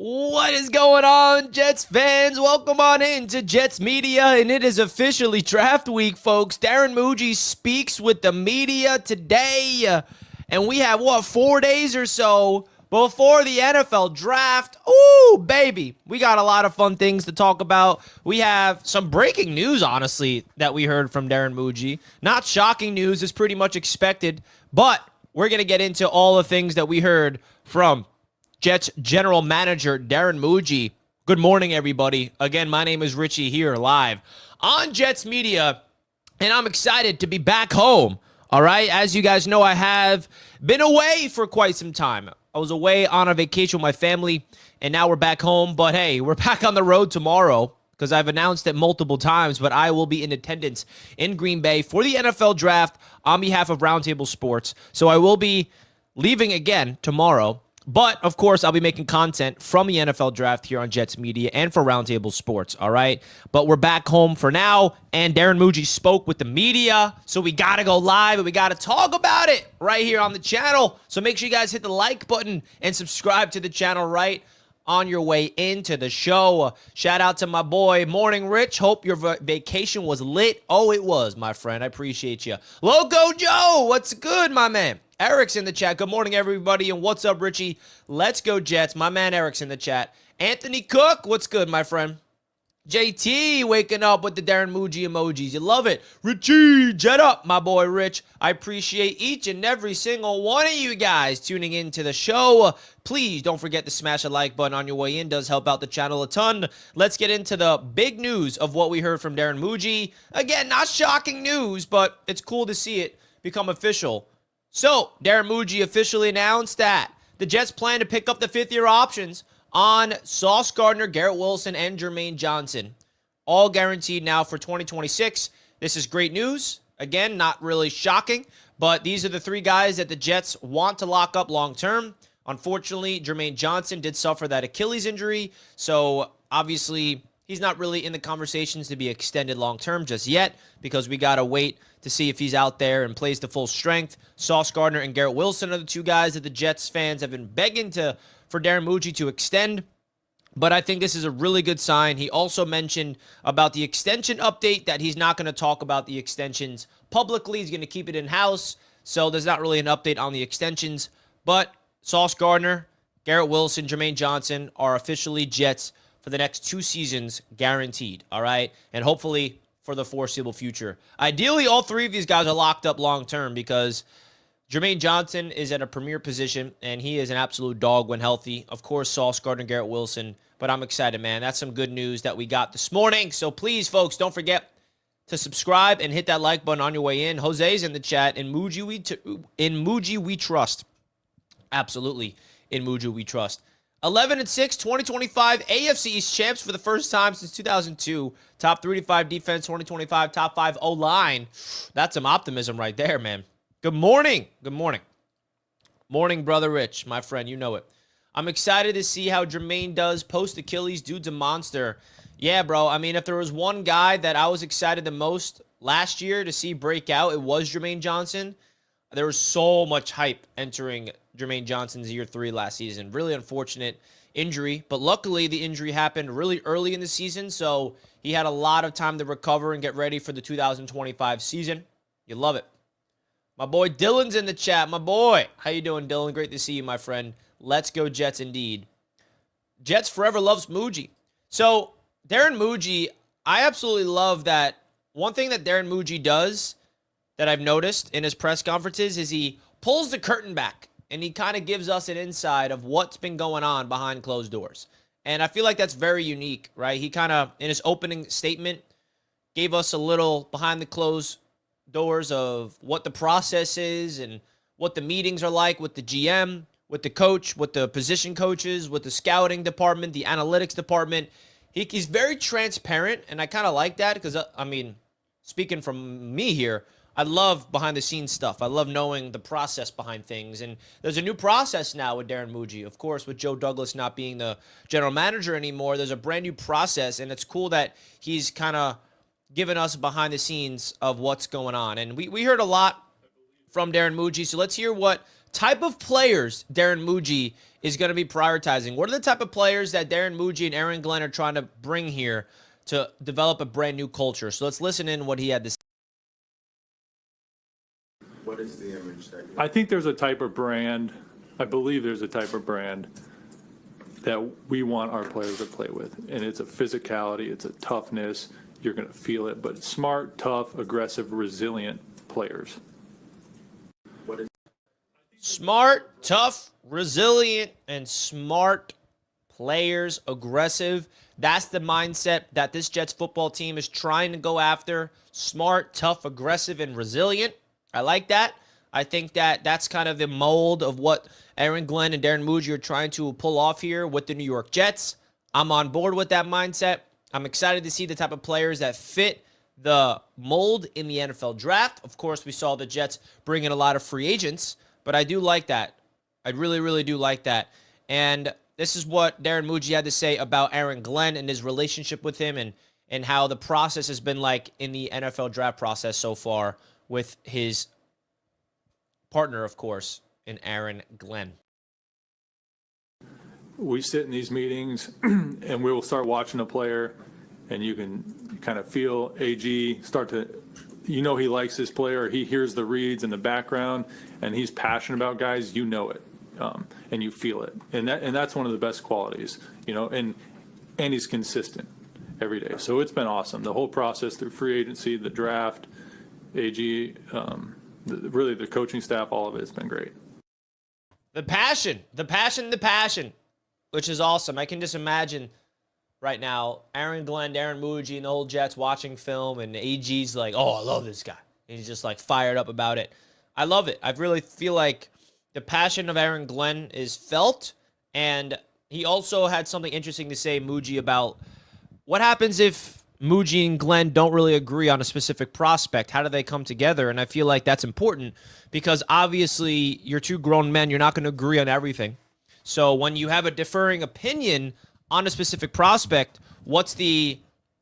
What is going on, Jets fans? Welcome on in to Jets Media, and it is officially draft week, folks. Darren Mougey speaks with the media today, and we have, 4 days or so before the NFL draft. Ooh, baby. We got a lot of fun things to talk about. We have some breaking news, honestly, that we heard from Darren Mougey. Not shocking news, it's pretty much expected, but we're going to get into all the things that we heard from Jets general manager Darren Mougey. Good morning, everybody. Again, my name is Richie here live on Jets Media, and I'm excited to be back home. All right, as you guys know, I have been away for quite some time. I was away on a vacation with my family, and now we're back home. But hey, we're back on the road tomorrow because I've announced it multiple times, but I will be in attendance in Green Bay for the NFL draft on behalf of Roundtable Sports. So I will be leaving again tomorrow. But, of course, I'll be making content from the NFL draft here on Jets Media and for Roundtable Sports, all right? But we're back home for now, and Darren Mougey spoke with the media, so we got to go live, and we got to talk about it right here on the channel. So make sure you guys hit the like button and subscribe to the channel right on your way into the show. Shout out to my boy, Morning Rich. Hope your vacation was lit. Oh, it was, my friend. I appreciate you. Loco Joe, what's good, my man? Eric's in the chat. Good morning, everybody, and what's up, Richie? Let's go, Jets. My man Eric's in the chat. Anthony Cook, what's good, my friend? JT waking up with the Darren Mougey emojis. You love it. Richie, jet up, my boy Rich. I appreciate each and every single one of you guys tuning into the show. Please don't forget to smash a like button on your way in. Does help out the channel a ton. Let's get into the big news of what we heard from Darren Mougey. Again, not shocking news, but it's cool to see it become official. So, Darren Mougey officially announced that the Jets plan to pick up the fifth-year options on Sauce Gardner, Garrett Wilson, and Jermaine Johnson. All guaranteed now for 2026. This is great news. Again, not really shocking, but these are the three guys that the Jets want to lock up long-term. Unfortunately, Jermaine Johnson did suffer that Achilles injury, so obviously he's not really in the conversations to be extended long-term just yet because we got to wait to see if he's out there and plays to full strength. Sauce Gardner and Garrett Wilson are the two guys that the Jets fans have been begging for Darren Mougey to extend. But I think this is a really good sign. He also mentioned about the extension update that he's not going to talk about the extensions publicly. He's going to keep it in-house. So there's not really an update on the extensions. But Sauce Gardner, Garrett Wilson, Jermaine Johnson are officially Jets for the next 2 seasons guaranteed. All right? And hopefully for the foreseeable future. Ideally, all three of these guys are locked up long-term because Jermaine Johnson is at a premier position, and he is an absolute dog when healthy. Of course, Sauce Gardner, Garrett Wilson, but I'm excited, man. That's some good news that we got this morning. So please, folks, don't forget to subscribe and hit that like button on your way in. Jose's in the chat. In Mougey, we trust. Absolutely, in Mougey, we trust. 11-6, 2025 AFC East champs for the first time since 2002. Top 35 defense, 2025 top 5 O-line. That's some optimism right there, man. Good morning. Good morning. Morning, brother Rich, my friend. You know it. I'm excited to see how Jermaine does post-Achilles. Dude's a monster. Yeah, bro. I mean, if there was one guy that I was excited the most last year to see break out, it was Jermaine Johnson. There was so much hype entering Jermaine Johnson's year 3 last season. Really unfortunate injury, but luckily the injury happened really early in the season, so he had a lot of time to recover and get ready for the 2025 season. You love it. My boy Dylan's in the chat. My boy. How you doing, Dylan? Great to see you, my friend. Let's go Jets indeed. Jets forever loves Mougey. So, Darren Mougey, I absolutely love that. One thing that Darren Mougey does that I've noticed in his press conferences is he pulls the curtain back and he kind of gives us an insight of what's been going on behind closed doors. And I feel like that's very unique, right? He kind of, in his opening statement, gave us a little behind the closed doors of what the process is and what the meetings are like with the GM, with the coach, with the position coaches, with the scouting department, the analytics department. He's very transparent, and I kind of like that because, I mean, speaking from me here, I love behind-the-scenes stuff. I love knowing the process behind things. And there's a new process now with Darren Mougey. Of course, with Joe Douglas not being the general manager anymore, there's a brand-new process, and it's cool that he's kind of given us behind the scenes of what's going on. And we heard a lot from Darren Mougey, so let's hear what type of players Darren Mougey is going to be prioritizing. What are the type of players that Darren Mougey and Aaron Glenn are trying to bring here to develop a brand new culture? So let's listen in what he had to say. What is the image that I think there's a type of brand, I believe there's a type of brand that we want our players to play with. And it's a physicality, it's a toughness, you're going to feel it, but smart, tough, aggressive, resilient players. what is Smart, tough, resilient, and smart players, aggressive. That's the mindset that this Jets football team is trying to go after. Smart, tough, aggressive, and resilient. I like that. I think that that's kind of the mold of what Aaron Glenn and Darren Mougey are trying to pull off here with the New York Jets. I'm on board with that mindset. I'm excited to see the type of players that fit the mold in the NFL draft. Of course, we saw the Jets bring in a lot of free agents, but I do like that. I really, really do like that. And this is what Darren Mougey had to say about Aaron Glenn and his relationship with him and how the process has been like in the NFL draft process so far with his partner, of course, in Aaron Glenn. We sit in these meetings and we will start watching a player and you can kind of feel AG start to, he likes this player, he hears the reads in the background and he's passionate about guys, it. And you feel it. And that's one of the best qualities, and he's consistent every day. So it's been awesome. The whole process through free agency, the draft, AG, really the coaching staff, all of it has been great. The passion, which is awesome. I can just imagine right now Aaron Glenn, Darren Mougey, and the whole Jets watching film, and AG's like, oh, I love this guy. And he's just like fired up about it. I love it. I really feel like the passion of Aaron Glenn is felt, and he also had something interesting to say, Mougey, about what happens if Mougey and Glenn don't really agree on a specific prospect. How do they come together? And I feel like that's important because obviously you're two grown men. You're not going to agree on everything. So when you have a differing opinion on a specific prospect, what's the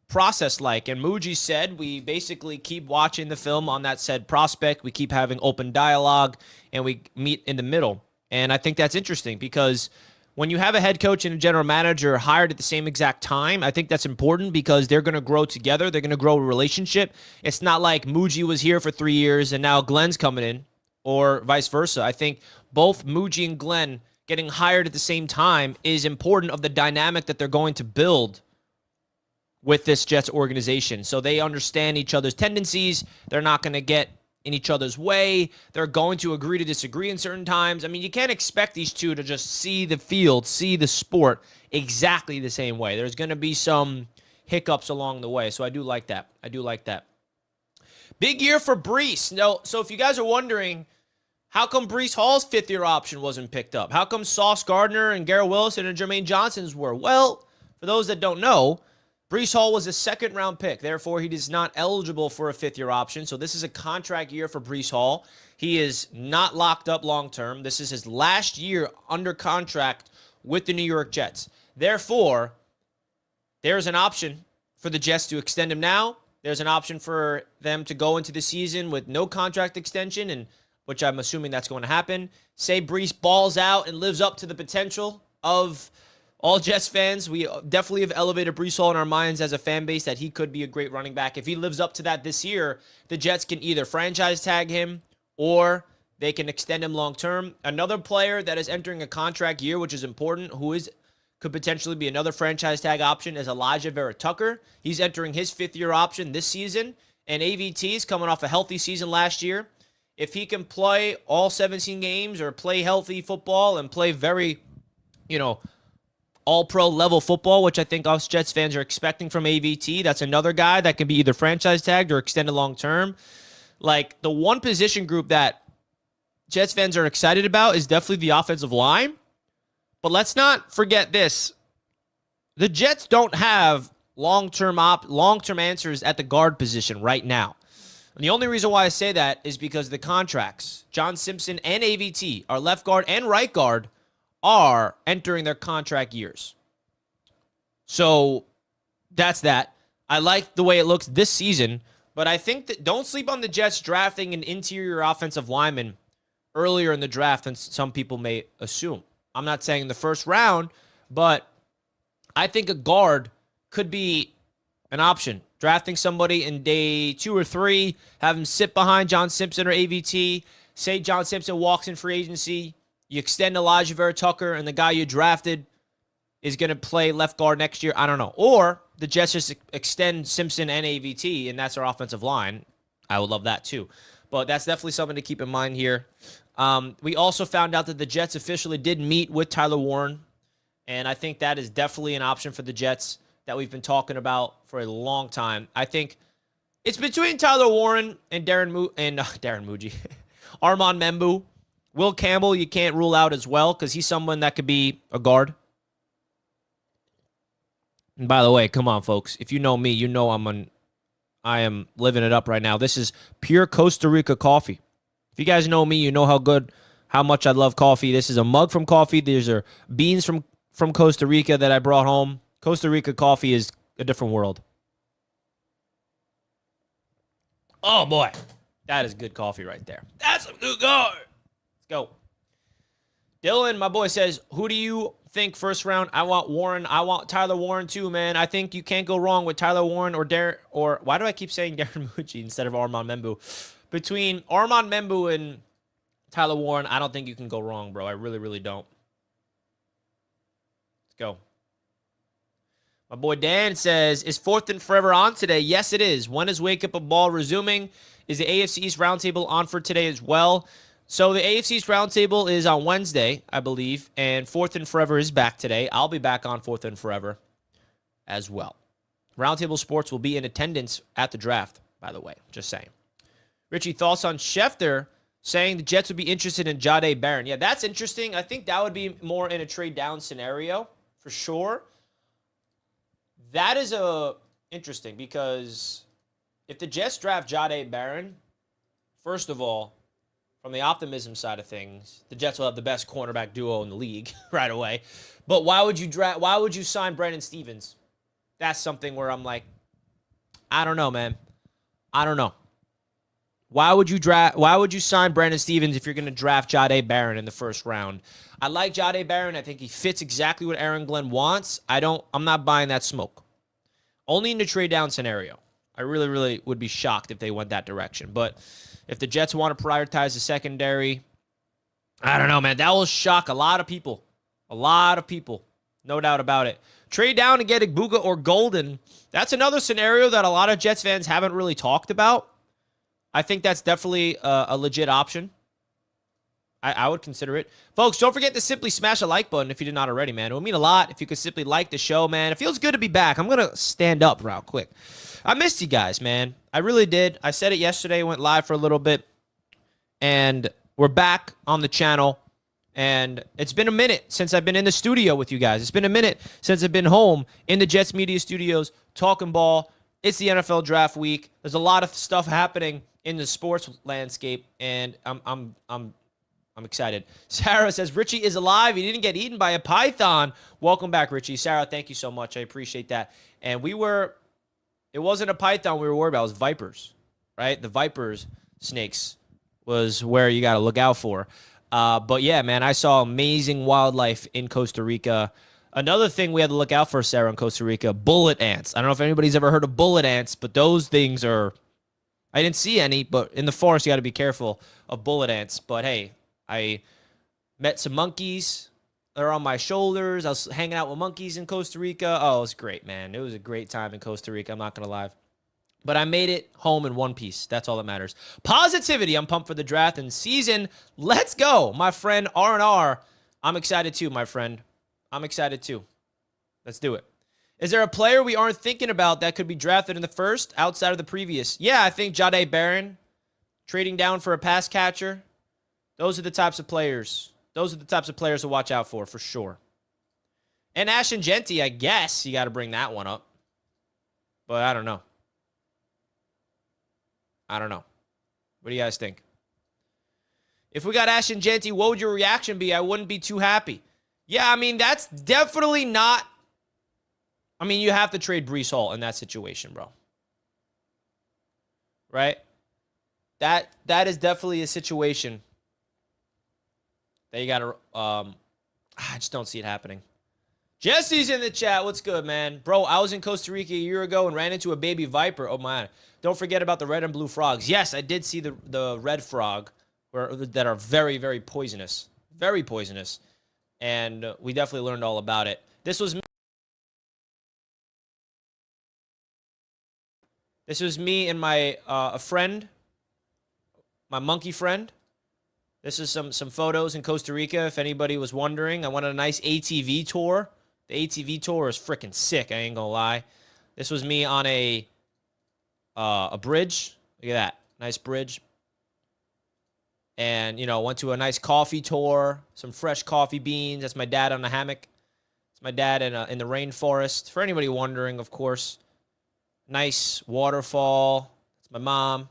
process like? And Mougey said we basically keep watching the film on that said prospect. We keep having open dialogue, and we meet in the middle. And I think that's interesting because when you have a head coach and a general manager hired at the same exact time, I think that's important because they're going to grow together. They're going to grow a relationship. It's not like Mougey was here for 3 years and now Glenn's coming in, or vice versa. I think both Mougey and Glenn getting hired at the same time is important of the dynamic that they're going to build with this Jets organization. So they understand each other's tendencies. They're not going to get in each other's way. They're going to agree to disagree in certain times. I mean, you can't expect these two to just see the field, see the sport exactly the same way. There's going to be some hiccups along the way. So I do like that. Big year for Breece. So if you guys are wondering, how come Breece Hall's fifth-year option wasn't picked up? How come Sauce Gardner and Garrett Wilson and Jermaine Johnson's were? Well, for those that don't know, Breece Hall was a second-round pick. Therefore, he is not eligible for a fifth-year option. So this is a contract year for Breece Hall. He is not locked up long-term. This is his last year under contract with the New York Jets. Therefore, there's an option for the Jets to extend him now. There's an option for them to go into the season with no contract extension, and which I'm assuming that's going to happen. Say Breece balls out and lives up to the potential of all Jets fans. We definitely have elevated Breece Hall in our minds as a fan base that he could be a great running back. If he lives up to that this year, the Jets can either franchise tag him or they can extend him long term. Another player that is entering a contract year, which is important, could potentially be another franchise tag option, is Elijah Vera Tucker. He's entering his fifth-year option this season, and AVT is coming off a healthy season last year. If he can play all 17 games or play healthy football and play very, all-pro level football, which I think us Jets fans are expecting from AVT, that's another guy that can be either franchise tagged or extended long-term. Like, the one position group that Jets fans are excited about is definitely the offensive line. But let's not forget this. The Jets don't have long-term answers at the guard position right now. And the only reason why I say that is because the contracts, John Simpson and AVT, our left guard and right guard, are entering their contract years. So that's that. I like the way it looks this season, but I think that don't sleep on the Jets drafting an interior offensive lineman earlier in the draft than some people may assume. I'm not saying in the first round, but I think a guard could be an option. Drafting somebody in day 2 or 3, have him sit behind John Simpson or AVT. Say John Simpson walks in free agency. You extend Elijah Vera Tucker, and the guy you drafted is going to play left guard next year. I don't know. Or the Jets just extend Simpson and AVT, and that's our offensive line. I would love that too. But that's definitely something to keep in mind here. We also found out that the Jets officially did meet with Tyler Warren, and I think that is definitely an option for the Jets that we've been talking about for a long time. I think it's between Tyler Warren and Darren Mougey, Armand Membu. Will Campbell, you can't rule out as well because he's someone that could be a guard. And by the way, come on, folks. If you know me, you know I am living it up right now. This is pure Costa Rica coffee. If you guys know me, you know how much I love coffee. This is a mug from coffee. These are beans from Costa Rica that I brought home. Costa Rica coffee is a different world. Oh, boy. That is good coffee right there. That's some good coffee. Let's go. Dylan, my boy, says, who do you think first round? I want Warren. I want Tyler Warren too, man. I think you can't go wrong with Tyler Warren or why do I keep saying Darren Mougey instead of Armand Membu? Between Armand Membu and Tyler Warren, I don't think you can go wrong, bro. I really, really don't. Let's go. My boy Dan says, is 4th and Forever on today? Yes, it is. When is Wake Up a Ball resuming? Is the AFC East Roundtable on for today as well? So the AFC East Roundtable is on Wednesday, I believe, and 4th and Forever is back today. I'll be back on 4th and Forever as well. Roundtable Sports will be in attendance at the draft, by the way. Just saying. Richie, thoughts on Schefter saying the Jets would be interested in Jahdae Barron? Yeah, that's interesting. I think that would be more in a trade-down scenario for sure. That is interesting because if the Jets draft Jahdae Barron, first of all, from the optimism side of things, the Jets will have the best cornerback duo in the league right away. But why would you sign Brandon Stevens? That's something where I'm like, I don't know, man. I don't know. Why would you sign Brandon Stevens if you're going to draft Jahdae Barron in the first round? I like Jahdae Barron. I think he fits exactly what Aaron Glenn wants. I'm not buying that smoke. Only in the trade down scenario. I really, really would be shocked if they went that direction. But if the Jets want to prioritize the secondary, I don't know, man. That will shock a lot of people. A lot of people. No doubt about it. Trade down and get Igbuka or Golden. That's another scenario that a lot of Jets fans haven't really talked about. I think that's definitely a legit option. I would consider it. Folks, don't forget to simply smash a like button if you did not already, man. It would mean a lot if you could simply like the show, man. It feels good to be back. I'm going to stand up real quick. I missed you guys, man. I really did. I said it yesterday, went live for a little bit, and we're back on the channel. And it's been a minute since I've been in the studio with you guys. It's been a minute since I've been home in the Jets Media Studios talking ball. It's the NFL Draft Week. There's a lot of stuff happening in the sports landscape, and I'm excited. Sarah says, Richie is alive. He didn't get eaten by a python. Welcome back, Richie. Sarah, thank you so much. I appreciate that. And it wasn't a python we were worried about. It was vipers, right? The vipers, snakes, was where you got to look out for. But yeah, man, I saw amazing wildlife in Costa Rica. Another thing we had to look out for, Sarah, in Costa Rica, bullet ants. I don't know if anybody's ever heard of bullet ants, but those things are, I didn't see any, but in the forest, you got to be careful of bullet ants. But hey, I met some monkeys. They're on my shoulders. I was hanging out with monkeys in Costa Rica. Oh, it was great, man. It was a great time in Costa Rica. I'm not going to lie. But I made it home in one piece. That's all that matters. Positivity. I'm pumped for the draft and season. Let's go. My friend R&R. I'm excited too, my friend. I'm excited too. Let's do it. Is there a player we aren't thinking about that could be drafted in the first outside of the previous? Yeah, I think Jahdae Barron. Trading down for a pass catcher. Those are the types of players. Those are the types of players to watch out for sure. And Ashton Genty, I guess you got to bring that one up. But I don't know. What do you guys think? If we got Ashton Genty, what would your reaction be? I wouldn't be too happy. Yeah, I mean, that's definitely not... I mean, you have to trade Breece Hall in that situation, bro. Right? That is definitely a situation They got to, I just don't see it happening. Jesse's in the chat. What's good, man? Bro, I was in Costa Rica a year ago and ran into a baby viper. Oh, man. Don't forget about the red and blue frogs. Yes, I did see the red frog that are very, very poisonous. Very poisonous. And we definitely learned all about it. This was me and my a friend, my monkey friend. This is some photos in Costa Rica, if anybody was wondering. I went on a nice ATV tour. The ATV tour is freaking sick, I ain't gonna lie. This was me on a bridge. Look at that. Nice bridge. And, went to a nice coffee tour. Some fresh coffee beans. That's my dad on the hammock. It's my dad in the rainforest. For anybody wondering, of course. Nice waterfall. It's my mom.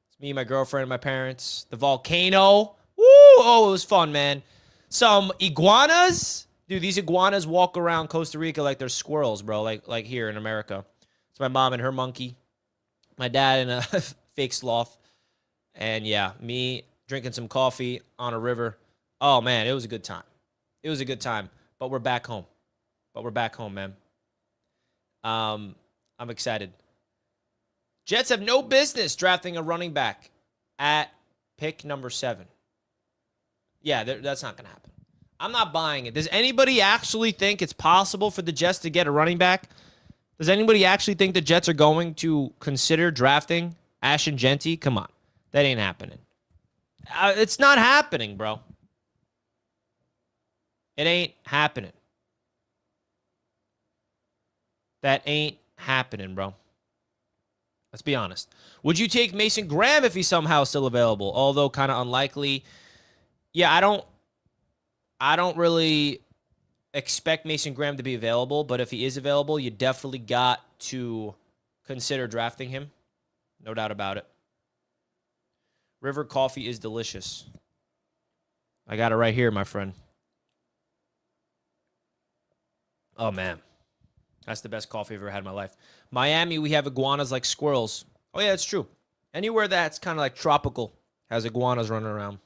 It's me, my girlfriend, my parents. The volcano. Woo! Oh, it was fun, man. Some iguanas. Dude, these iguanas walk around Costa Rica like they're squirrels, bro. Like here in America. It's my mom and her monkey. My dad and a fake sloth. And yeah, me drinking some coffee on a river. Oh, man, it was a good time. It was a good time. But we're back home. Man. I'm excited. Jets have no business drafting a running back at pick number 7. Yeah, that's not going to happen. I'm not buying it. Does anybody actually think it's possible for the Jets to get a running back? Does anybody actually think the Jets are going to consider drafting Ashton Genty? Come on. That ain't happening. It's not happening, bro. It ain't happening. That ain't happening, bro. Let's be honest. Would you take Mason Graham if he's somehow still available? Although kind of unlikely. Yeah, I don't really expect Mason Graham to be available, but if he is available, you definitely got to consider drafting him. No doubt about it. River coffee is delicious. I got it right here, my friend. Oh, man. That's the best coffee I've ever had in my life. Miami, we have iguanas like squirrels. Oh, yeah, it's true. Anywhere that's kind of like tropical has iguanas running around.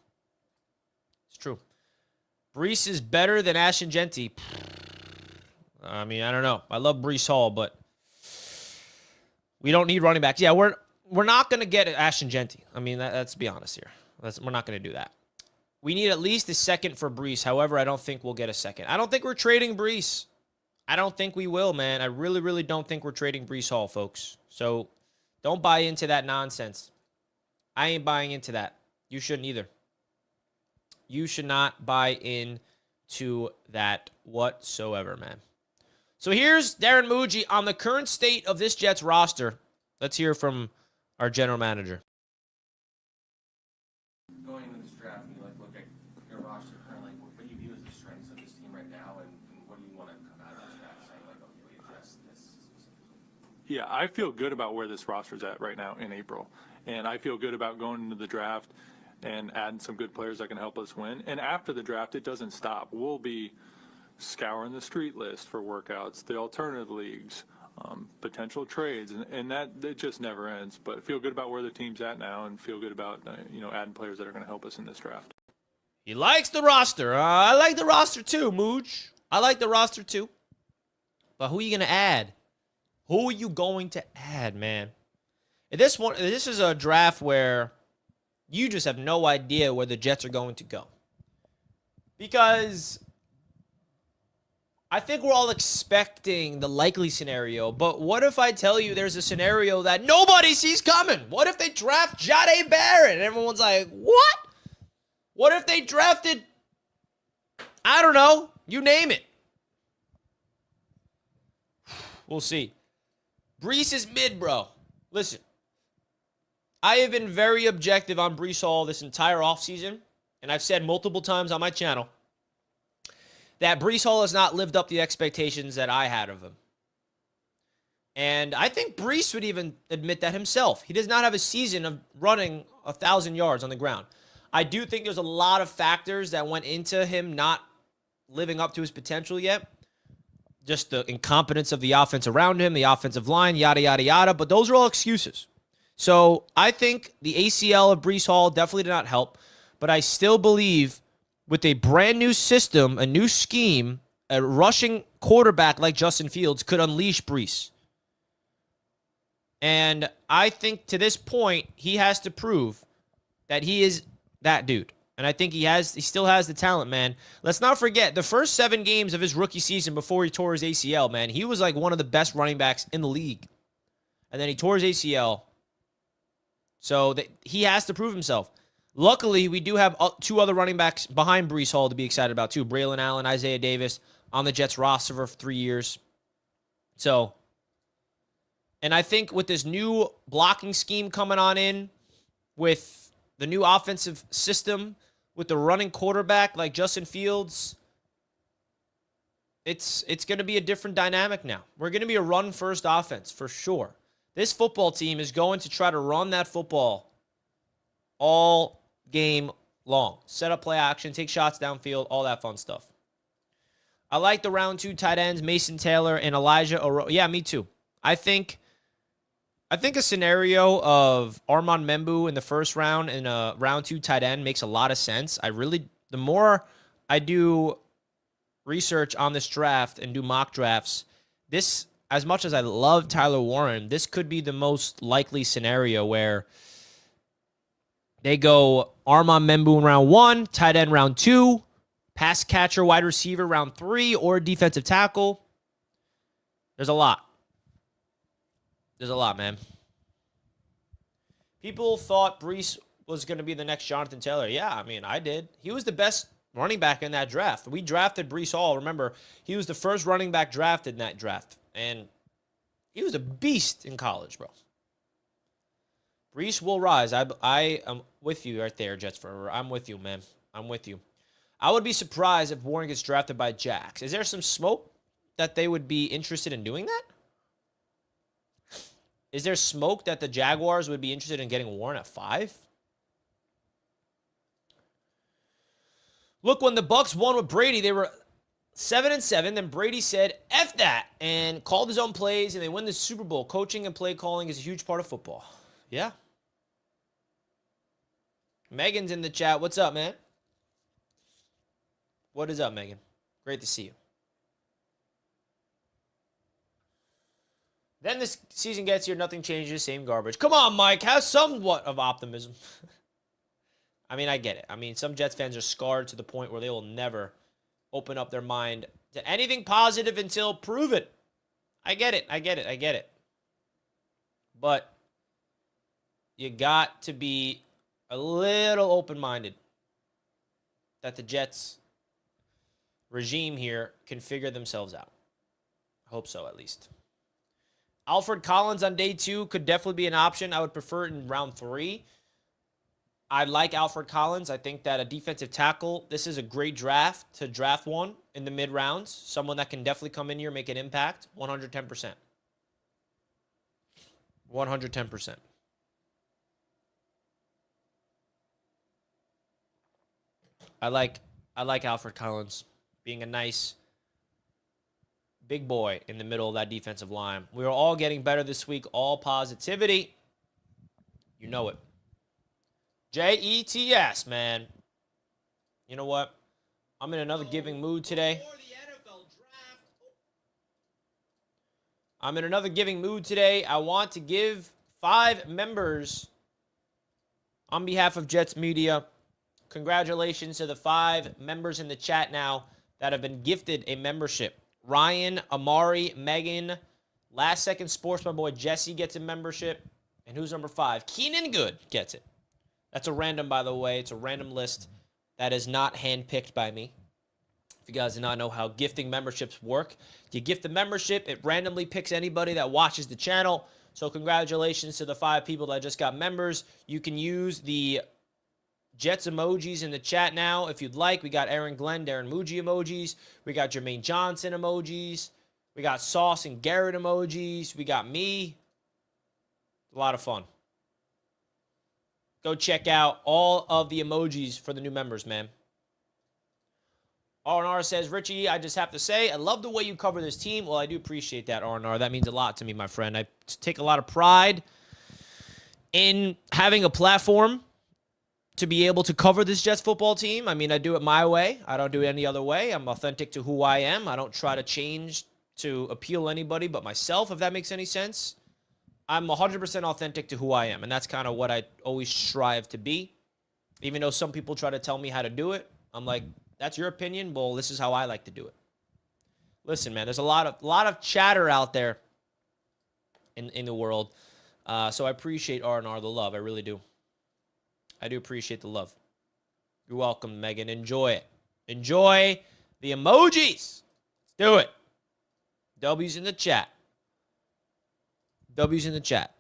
It's true. Brees is better than Ashton Genty. I mean, I don't know. I love Brees Hall, but we don't need running backs. Yeah, we're not going to get Ashton Genty. I mean, let's be honest here. We're not going to do that. We need at least a second for Brees. However, I don't think we'll get a second. I don't think we're trading Brees. I don't think we will, man. I really, really don't think we're trading Brees Hall, folks. So don't buy into that nonsense. I ain't buying into that. You shouldn't either. You should not buy into that whatsoever, man. So here's Darren Mougey on the current state of this Jets roster. Let's hear from our general manager. Going into this draft, you look at your roster currently. What do you view as the strengths of this team right now, and what do you want to come out of this draft saying, okay, we address this specifically? Yeah, I feel good about where this roster's at right now in April. And I feel good about going into the draft and adding some good players that can help us win. And after the draft, it doesn't stop. We'll be scouring the street list for workouts, the alternative leagues, potential trades, and that it just never ends. But feel good about where the team's at now, and feel good about adding players that are going to help us in this draft. He likes the roster. I like the roster too, Mooj. I like the roster too. But who are you going to add? Who are you going to add, man? This is a draft where you just have no idea where the Jets are going to go. Because I think we're all expecting the likely scenario, but what if I tell you there's a scenario that nobody sees coming? What if they draft Jahdae Barrett? And everyone's like, what? What if they drafted, I don't know, you name it. We'll see. Brees is mid, bro. Listen, I have been very objective on Brees Hall this entire offseason, and I've said multiple times on my channel that Brees Hall has not lived up to the expectations that I had of him. And I think Brees would even admit that himself. He does not have a season of running 1,000 yards on the ground. I do think there's a lot of factors that went into him not living up to his potential yet. Just the incompetence of the offense around him, the offensive line, yada, yada, yada. But those are all excuses. So I think the ACL of Brees Hall definitely did not help. But I still believe with a brand new system, a new scheme, a rushing quarterback like Justin Fields could unleash Brees. And I think to this point, he has to prove that he is that dude. And I think he still has the talent, man. Let's not forget, the first 7 games of his rookie season before he tore his ACL, man, he was like one of the best running backs in the league. And then he tore his ACL. So he has to prove himself. Luckily, we do have 2 other running backs behind Brees Hall to be excited about, too. Braylon Allen, Isaiah Davis on the Jets roster for 3 years. So, and I think with this new blocking scheme coming on in, with the new offensive system, with the running quarterback like Justin Fields, it's going to be a different dynamic now. We're going to be a run-first offense for sure. This football team is going to try to run that football all game long. Set up play action, take shots downfield, all that fun stuff. I like the round 2 tight ends, Mason Taylor and Elijah Oro. Yeah, me too. I think a scenario of Armand Membu in the first round and a round 2 tight end makes a lot of sense. The more I do research on this draft and do mock drafts, this, as much as I love Tyler Warren, this could be the most likely scenario where they go Armand Membu in round 1, tight end round 2, pass catcher, wide receiver round 3, or defensive tackle. There's a lot. There's a lot, man. People thought Brees was going to be the next Jonathan Taylor. Yeah, I mean, I did. He was the best running back in that draft. We drafted Brees Hall. Remember, he was the first running back drafted in that draft. And he was a beast in college, bro. Brees will rise. I am with you right there, Jets Forever. I'm with you, man. I'm with you. I would be surprised if Warren gets drafted by Jax. Is there some smoke that they would be interested in doing that? Is there smoke that the Jaguars would be interested in getting Warren at 5? Look, when the Bucs won with Brady, they were 7-7. Then Brady said, F that, and called his own plays, and they win the Super Bowl. Coaching and play calling is a huge part of football. Yeah. Megan's in the chat. What's up, man? What is up, Megan? Great to see you. Then this season gets here, nothing changes, same garbage. Come on, Mike, have somewhat of optimism. I mean, I get it. I mean, some Jets fans are scarred to the point where they will never open up their mind to anything positive until proven. I get it. But you got to be a little open-minded that the Jets regime here can figure themselves out. I hope so, at least. Alfred Collins on day 2 could definitely be an option. I would prefer it in round 3. I like Alfred Collins. I think that a defensive tackle, this is a great draft to draft one in the mid-rounds. Someone that can definitely come in here, make an impact. 110%. 110%. I like Alfred Collins being a nice big boy in the middle of that defensive line. We are all getting better this week. All positivity. You know it. Jets, man. You know what? I'm in another giving mood today. I want to give 5 members on behalf of Jets Media. Congratulations to the 5 members in the chat now that have been gifted a membership. Ryan, Amari, Megan, Last Second Sports, my boy Jesse gets a membership. And who's number 5? Keenan Good gets it. That's a random, by the way. It's a random list that is not handpicked by me. If you guys do not know how gifting memberships work, you gift the membership, it randomly picks anybody that watches the channel. So congratulations to the 5 people that just got members. You can use the Jets emojis in the chat now if you'd like. We got Aaron Glenn, Darren Mougey emojis. We got Jermaine Johnson emojis. We got Sauce and Garrett emojis. We got me. A lot of fun. Go check out all of the emojis for the new members, man. R&R says, Richie, I just have to say, I love the way you cover this team. Well, I do appreciate that, R&R. That means a lot to me, my friend. I take a lot of pride in having a platform to be able to cover this Jets football team. I mean, I do it my way. I don't do it any other way. I'm authentic to who I am. I don't try to change to appeal anybody but myself, if that makes any sense. I'm 100% authentic to who I am, and that's kind of what I always strive to be. Even though some people try to tell me how to do it, I'm like, that's your opinion. Well, this is how I like to do it. Listen, man, there's a lot of chatter out there in the world. So I appreciate R&R, the love. I really do. I do appreciate the love. You're welcome, Megan. Enjoy it. Enjoy the emojis. Let's do it. W's in the chat. W's in the chat.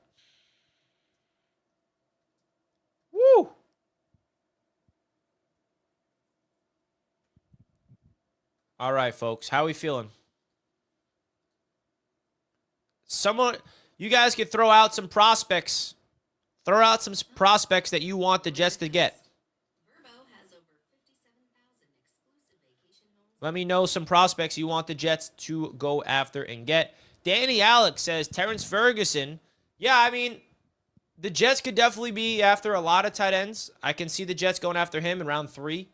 Woo! All right, folks. How are we feeling? You guys could throw out some prospects. Throw out some prospects that you want the Jets to get. Let me know some prospects you want the Jets to go after and get. Danny Alex says Terrence Ferguson. Yeah, I mean, the Jets could definitely be after a lot of tight ends. I can see the Jets going after him in round 3.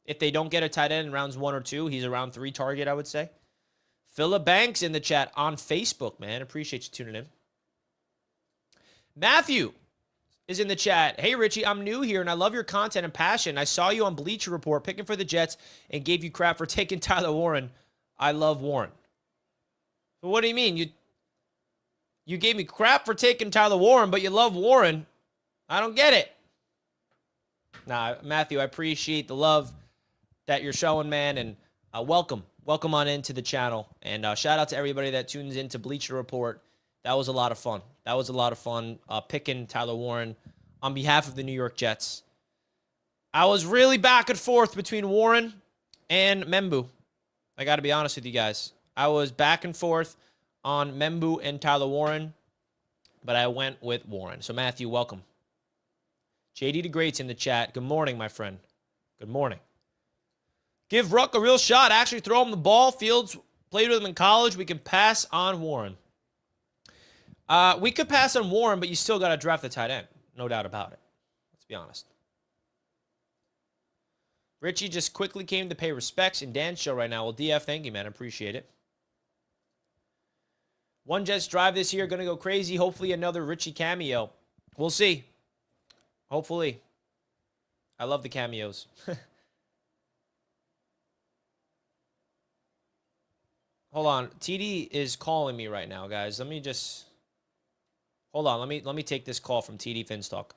If they don't get a tight end in rounds 1 or 2, he's a round 3 target, I would say. Philip Banks in the chat on Facebook, man. Appreciate you tuning in. Matthew is in the chat. Hey, Richie, I'm new here, and I love your content and passion. I saw you on Bleacher Report picking for the Jets and gave you crap for taking Tyler Warren. I love Warren. But what do you mean? You gave me crap for taking Tyler Warren, but you love Warren. I don't get it. Nah, Matthew, I appreciate the love that you're showing, man, and welcome. Welcome on into the channel. And shout out to everybody that tunes into Bleacher Report. That was a lot of fun. That was a lot of fun picking Tyler Warren on behalf of the New York Jets. I was really back and forth between Warren and Membu. I got to be honest with you guys. I was back and forth on Membu and Tyler Warren, but I went with Warren. So, Matthew, welcome. JD the Great's in the chat. Good morning, my friend. Good morning. Give Ruck a real shot. Actually throw him the ball. Fields played with him in college. We can pass on Warren. We could pass on Warren, but you still got to draft the tight end. No doubt about it. Let's be honest. Richie just quickly came to pay respects in Dan's show right now. Well, DF, thank you, man. I appreciate it. One Jets drive this year. Going to go crazy. Hopefully another Richie cameo. We'll see. Hopefully. I love the cameos. Hold on. TD is calling me right now, guys. Let me just... Hold on. Let me take this call from TD Finstock.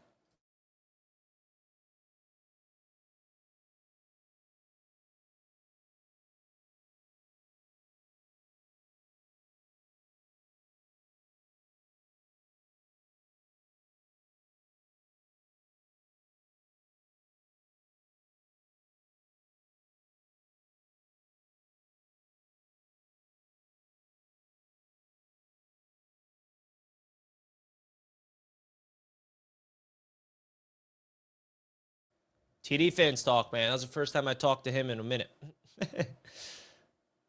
TD Finstock, man. That was the first time I talked to him in a minute.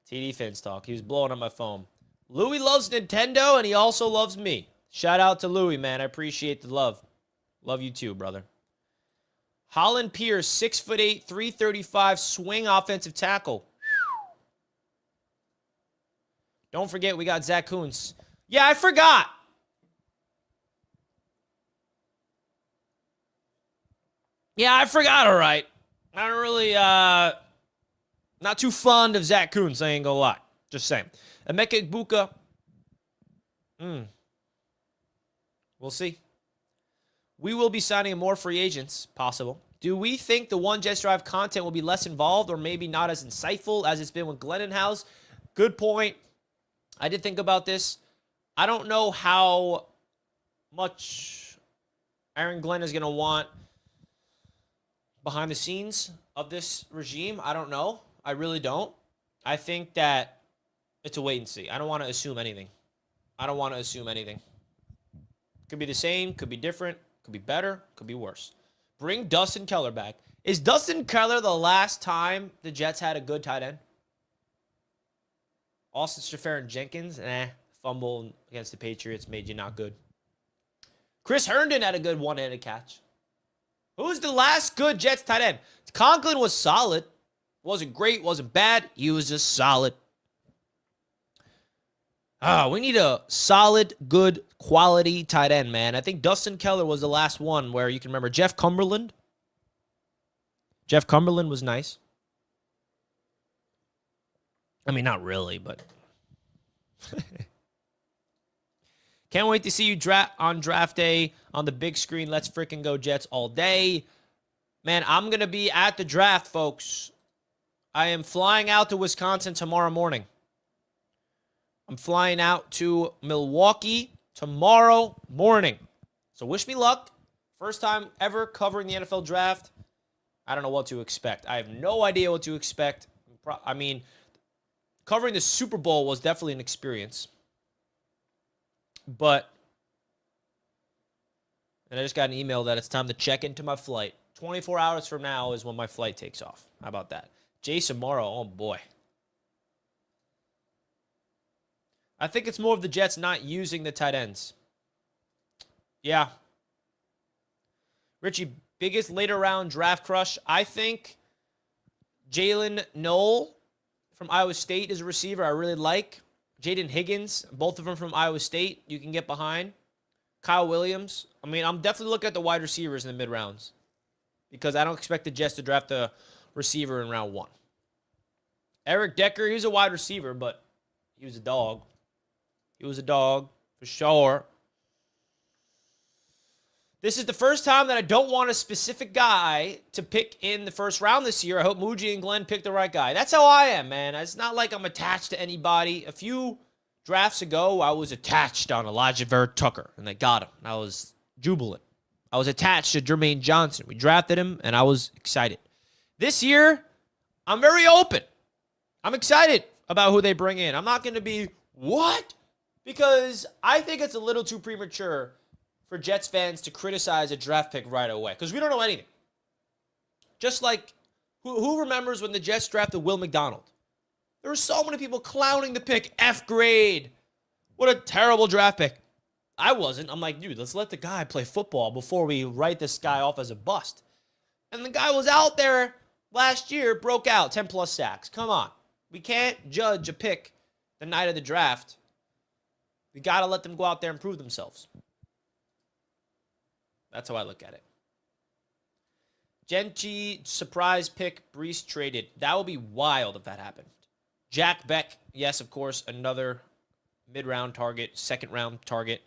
TD Finstock. He was blowing up my phone. Louis loves Nintendo, and he also loves me. Shout out to Louis, man. I appreciate the love. Love you too, brother. Holland Pierce, 6'8", 335, swing offensive tackle. Don't forget, we got Zach Kuntz. Yeah, I forgot. Yeah, I forgot, all right. I don't really, not too fond of Zach Kuntz, I ain't gonna lie. Just saying. Emeka Egbuka. We'll see. We will be signing more free agents, possible. Do we think the One Jets Drive content will be less involved or maybe not as insightful as it's been with Glenn and House? Good point. I did think about this. I don't know how much Aaron Glenn is going to want behind the scenes of this regime. I don't know. I really don't. I think that it's a wait and see. I don't want to assume anything. Could be the same, could be different, could be better, could be worse. Bring Dustin Keller back. Is Dustin Keller the last time the Jets had a good tight end? Austin Stefan Jenkins, fumble against the Patriots made you not good. Chris Herndon had a good one-handed catch. Who's the last good Jets tight end? Conklin was solid. Wasn't great, wasn't bad. He was just solid. We need a solid, good, quality tight end, man. I think Dustin Keller was the last one where you can remember Jeff Cumberland. Jeff Cumberland was nice. I mean, not really, but... Can't wait to see you on draft day on the big screen. Let's freaking go Jets all day. Man, I'm going to be at the draft, folks. I am flying out to Wisconsin tomorrow morning. I'm flying out to Milwaukee tomorrow morning. So wish me luck. First time ever covering the NFL draft. I don't know what to expect. I have no idea what to expect. I mean, covering the Super Bowl was definitely an experience. And I just got an email that it's time to check into my flight. 24 hours from now is when my flight takes off. How about that? Jason Morrow, oh boy. I think it's more of the Jets not using the tight ends. Yeah. Richie, biggest later round draft crush. I think Jalen Noel from Iowa State is a receiver I really like. Jaden Higgins, both of them from Iowa State, you can get behind. Kyle Williams. I mean, I'm definitely looking at the wide receivers in the mid-rounds because I don't expect the Jets to draft a receiver in round 1. Eric Decker, he was a wide receiver, but he was a dog. He was a dog, for sure. This is the first time that I don't want a specific guy to pick in the first round this year. I hope Mougey and Glenn pick the right guy. That's how I am, man. It's not like I'm attached to anybody. A few drafts ago, I was attached on Elijah Vera Tucker, and they got him. And I was jubilant. I was attached to Jermaine Johnson. We drafted him, and I was excited. This year, I'm very open. I'm excited about who they bring in. I'm not going to be, what? Because I think it's a little too premature for Jets fans to criticize a draft pick right away, because we don't know anything. Just like, who remembers when the Jets drafted Will McDonald? There were so many people clowning the pick, F grade. What a terrible draft pick. I wasn't. I'm like, dude, let's let the guy play football before we write this guy off as a bust. And the guy was out there last year, broke out, 10-plus sacks. Come on. We can't judge a pick the night of the draft. We got to let them go out there and prove themselves. That's how I look at it. Genchi, surprise pick, Brees traded. That would be wild if that happened. Jack Beck, yes, of course, another mid-round target, second-round target.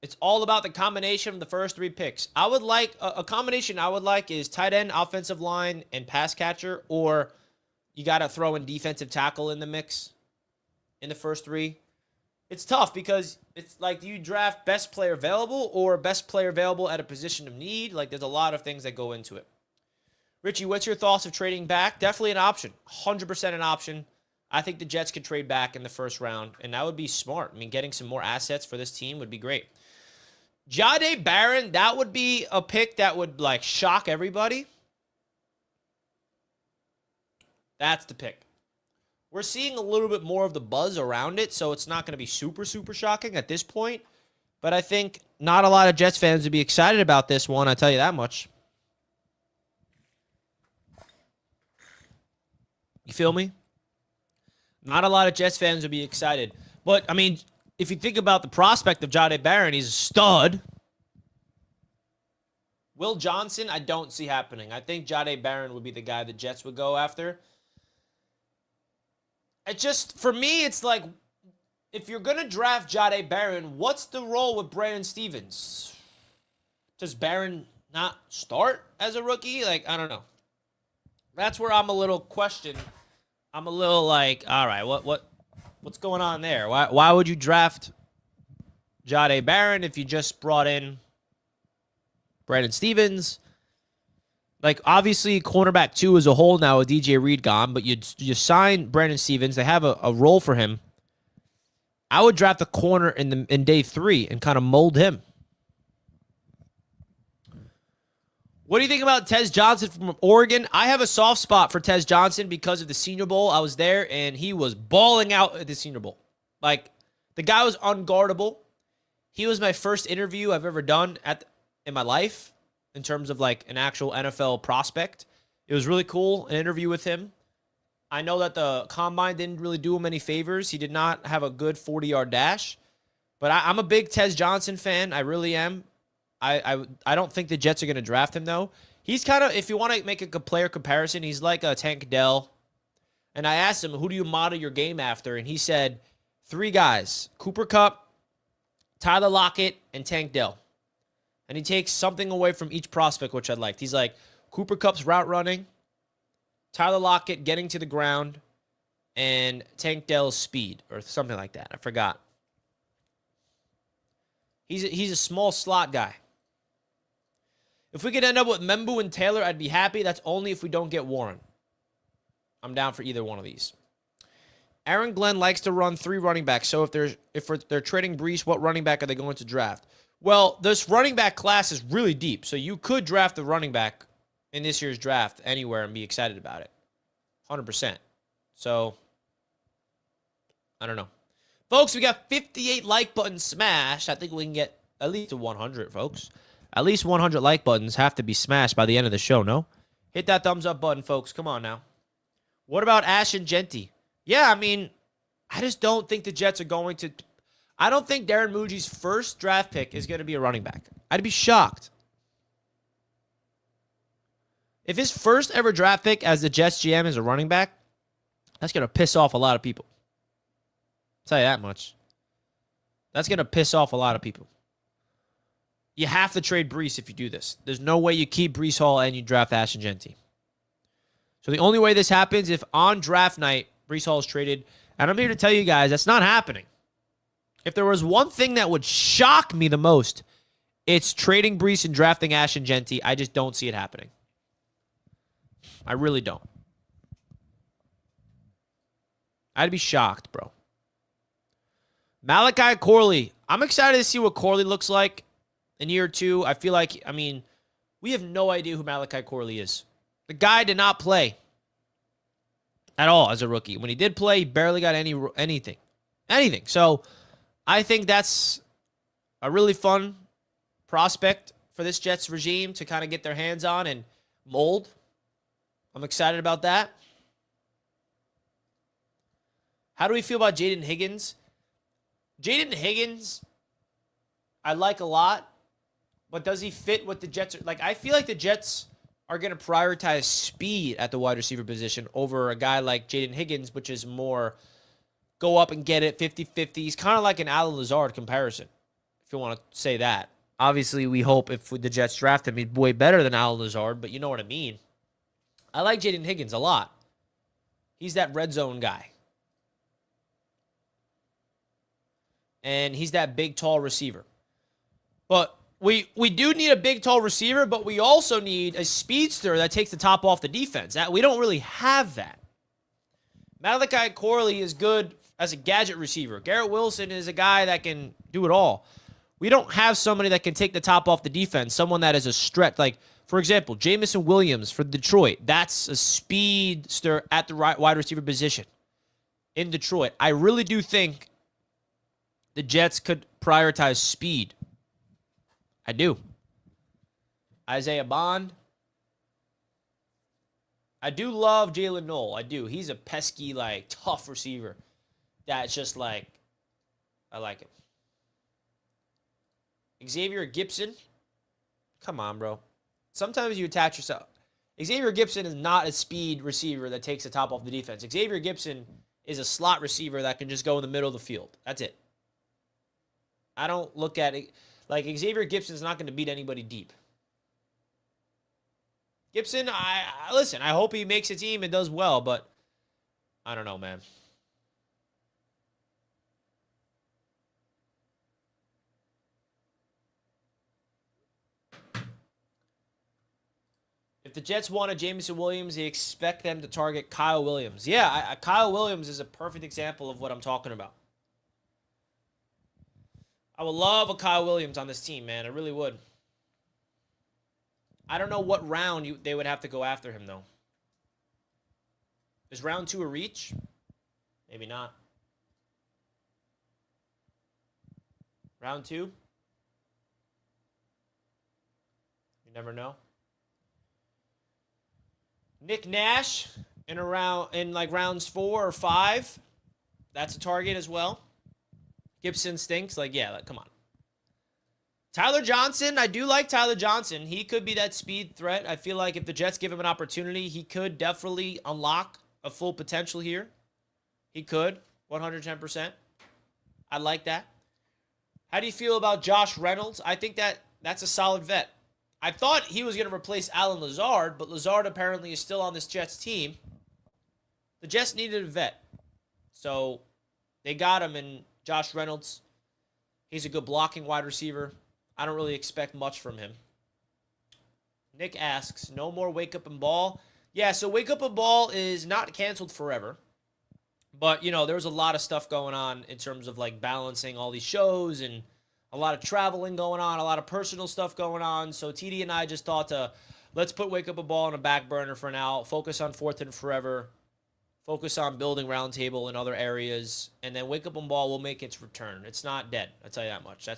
It's all about the combination of the first 3 picks. I would like, a combination I would like is tight end, offensive line, and pass catcher, or you got to throw in defensive tackle in the mix in the first 3. It's tough because it's like, do you draft best player available or best player available at a position of need? Like, there's a lot of things that go into it. Richie, what's your thoughts of trading back? Definitely an option. 100% an option. I think the Jets could trade back in the first round, and that would be smart. I mean, getting some more assets for this team would be great. Jahdae Barron, that would be a pick that would, like, shock everybody. That's the pick. We're seeing a little bit more of the buzz around it, so it's not going to be super, super shocking at this point. But I think not a lot of Jets fans would be excited about this one, I'll tell you that much. You feel me? Not a lot of Jets fans would be excited. But, I mean, if you think about the prospect of Jahdae Barron, he's a stud. Will Johnson, I don't see happening. I think Jahdae Barron would be the guy the Jets would go after. It just, for me, it's like, if you're going to draft Jahdae Barron, what's the role with Brandon Stevens? Does Barron not start as a rookie? Like, I don't know. That's where I'm a little questioned. I'm a little like, all right, what's going on there? Why would you draft Jahdae Barron if you just brought in Brandon Stevens? Like, obviously, cornerback 2 as a whole now with DJ Reed gone, but you sign Brandon Stevens. They have a role for him. I would draft a corner in day 3 and kind of mold him. What do you think about Tez Johnson from Oregon? I have a soft spot for Tez Johnson because of the Senior Bowl. I was there, and he was balling out at the Senior Bowl. Like, the guy was unguardable. He was my first interview I've ever done in my life. in terms of like an actual NFL prospect. It was really cool, an interview with him. I know that the combine didn't really do him any favors. He did not have a good 40-yard dash. But I'm a big Tez Johnson fan. I really am. I don't think the Jets are going to draft him, though. He's kind of, if you want to make a player comparison, he's like a Tank Dell. And I asked him, who do you model your game after? And he said, 3 guys, Cooper Kupp, Tyler Lockett, and Tank Dell. And he takes something away from each prospect, which I liked. He's like, Cooper Kupp's route running, Tyler Lockett getting to the ground, and Tank Dell's speed, or something like that. I forgot. He's a small slot guy. If we could end up with Membu and Taylor, I'd be happy. That's only if we don't get Warren. I'm down for either one of these. Aaron Glenn likes to run 3 running backs. So if they're trading Brees, what running back are they going to draft? Well, this running back class is really deep. So you could draft the running back in this year's draft anywhere and be excited about it. 100%. So, I don't know. Folks, we got 58 like buttons smashed. I think we can get at least to 100, folks. At least 100 like buttons have to be smashed by the end of the show, no? Hit that thumbs up button, folks. Come on now. What about Ash and Genty? Yeah, I mean, I just don't think the Jets are going to... I don't think Darren Mougey's first draft pick is going to be a running back. I'd be shocked. If his first ever draft pick as the Jets GM is a running back, that's going to piss off a lot of people. I'll tell you that much. That's going to piss off a lot of people. You have to trade Brees if you do this. There's no way you keep Brees Hall and you draft Ashton Genty. So the only way this happens if on draft night Brees Hall is traded, and I'm here to tell you guys that's not happening. If there was one thing that would shock me the most, it's trading Brees and drafting Ashton Genty. I just don't see it happening. I really don't. I'd be shocked, bro. Malachi Corley. I'm excited to see what Corley looks like in year 2. I feel like, I mean, we have no idea who Malachi Corley is. The guy did not play at all as a rookie. When he did play, he barely got anything. So I think that's a really fun prospect for this Jets regime to kind of get their hands on and mold. I'm excited about that. How do we feel about Jaden Higgins? Jaden Higgins, I like a lot, but does he fit what the Jets are? Like, I feel like the Jets are going to prioritize speed at the wide receiver position over a guy like Jaden Higgins, which is more go up and get it, 50-50. He's kind of like an Alan Lazard comparison, if you want to say that. Obviously, we hope if the Jets draft him, he's way better than Alan Lazard, but you know what I mean. I like Jaden Higgins a lot. He's that red zone guy. And he's that big, tall receiver. But we do need a big, tall receiver, but we also need a speedster that takes the top off the defense. We don't really have that. Malachi Corley is good as a gadget receiver. Garrett Wilson is a guy that can do it all. We don't have somebody that can take the top off the defense, someone that is a stretch. Like, for example, Jamison Williams for Detroit. That's a speedster at the wide receiver position in Detroit. I really do think the Jets could prioritize speed. I do. Isaiah Bond. I do love Jalen Knoll. I do. He's a pesky, like, tough receiver. That's just like, I like him. Xavier Gibson. Come on, bro. Sometimes you attach yourself. Xavier Gibson is not a speed receiver that takes the top off the defense. Xavier Gibson is a slot receiver that can just go in the middle of the field. That's it. I don't look at it. Like, Xavier Gibson is not going to beat anybody deep. Gibson, listen, I hope he makes a team and does well, but I don't know, man. If the Jets wanted Jamison Williams, they expect them to target Kyle Williams. Yeah, Kyle Williams is a perfect example of what I'm talking about. I would love a Kyle Williams on this team, man. I really would. I don't know what round they would have to go after him, though. Is round 2 a reach? Maybe not. Round 2? You never know. Nick Nash in rounds 4 or 5. That's a target as well. Gibson stinks. Come on. Tyler Johnson, I do like Tyler Johnson. He could be that speed threat. I feel like if the Jets give him an opportunity, he could definitely unlock a full potential here. He could, 110%. I like that. How do you feel about Josh Reynolds? I think that's a solid vet. I thought he was going to replace Alan Lazard, but Lazard apparently is still on this Jets team. The Jets needed a vet. So they got him in Josh Reynolds. He's a good blocking wide receiver. I don't really expect much from him. Nick asks, no more Wake Up and Ball? Yeah, so Wake Up and Ball is not canceled forever. But, there's a lot of stuff going on in terms of, balancing all these shows and a lot of traveling going on, a lot of personal stuff going on. So TD and I just thought let's put Wake Up and Ball on a back burner for now, focus on Fourth and Forever, focus on building Roundtable in other areas, and then Wake Up and Ball will make its return. It's not dead, I'll tell you that much.